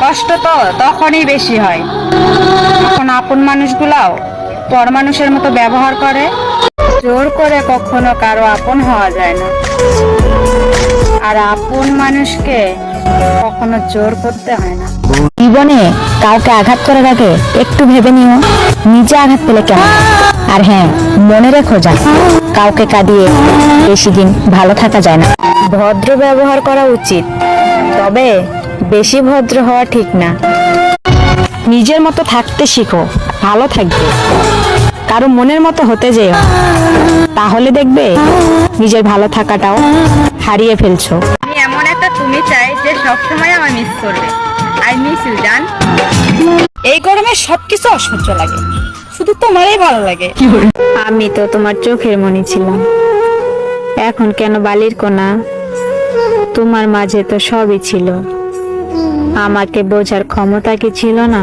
কষ্ট তো তখনই বেশি হয় যখন আপন মানুষগুলাও পর মানুষের মতো ব্যবহার করে। জোর করে কখনো কারো আপন হওয়া যায় না, আর আপন মানুষকে কখনো জোর করতে হয় না। জীবনে কাউকে আঘাত করার আগে একটু ভেবে নিও নিজে আঘাত পেলে কেমন। আর হ্যাঁ, মনে রেখো যা কাউকে কাঁদিয়ে বেশি দিন ভালো থাকা যায় না। ভদ্র ব্যবহার করা উচিত, তবে বেশি ভদ্র হওয়া ঠিক না। নিজের মতো থাকতে শিখো, ভালো থাকবে। কারো মনের মতো হতে যেও, তাহলে দেখবে নিজের ভালো থাকাটাও হারিয়ে ফেলছো। আমি এমন একটা তুমি চাই যে সবসময় আমার মিস করবে। আই মিস ইউ জান। এই গরমে সবকিছু অসহ্য লাগে, শুধু তোমারই ভালো লাগে। আমি তো তোমার চোখের মণি ছিলাম, এখন কেন বালির কোনা? তোমার মাঝে তো সবই ছিল, আমাকে বোঝার ক্ষমতা কি ছিল না?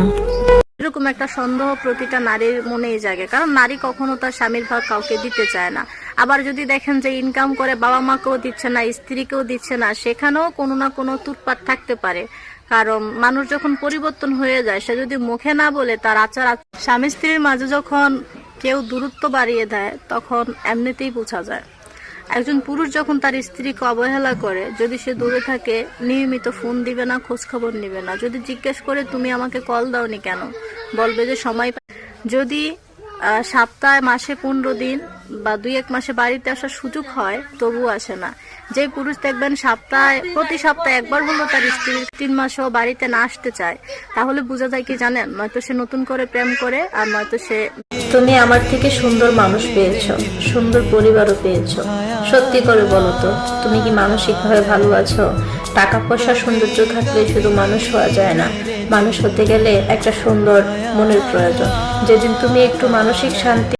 এরকম একটা সন্দেহ প্রতিটা নারীর মনেই জাগে, কারণ নারী কখনো তার স্বামীর ভাগ কাউকে দিতে চায় না। আবার যদি দেখেন যে ইনকাম করে বাবা মাকেও দিচ্ছে না, স্ত্রীকেও দিচ্ছে না, সেখানেও কোনো না কোনো তুটপাট থাকতে পারে। কারণ মানুষ যখন পরিবর্তন হয়ে যায়, সে যদি মুখে না বলে তার স্বামী স্ত্রীর মাঝে যখন কেউ দূরত্ব বাড়িয়ে দেয়, তখন এমনিতেই বোঝা যায়। একজন পুরুষ যখন তার স্ত্রীকে অবহেলা করে, যদি সে দূরে থাকে, নিয়মিত ফোন দিবে না, খোঁজ খবর নিবে না, যদি জিজ্ঞেস করে তুমি আমাকে কল দাওনি কেন, বলবে যে সময় যদি সপ্তাহে মাসে 15 দিন বা 2-1 মাসে বাড়িতে আসার সুযোগ হয়, তবু আসে না। যে পুরুষ দেখবেন প্রতি সপ্তাহে একবার হলো তার স্ত্রী 3 মাসও বাড়িতে না আসতে চায়, তাহলে বোঝা যায় কি জানেন, নয়তো সে নতুন করে প্রেম করে, আর নয়তো সে। তুমি আমার থেকে সুন্দর মানুষ পেয়েছো, সুন্দর পরিবারও পেয়েছো। সত্যি করে বলো তো, তুমি কি মানসিকভাবে ভালো আছো? টাকা পয়সা সৌন্দর্য থাকলে শুধু মানুষ হওয়া যায় না, মানুষ হতে গেলে একটা সুন্দর মনের প্রয়োজন। যেদিন তুমি একটু মানসিক শান্তি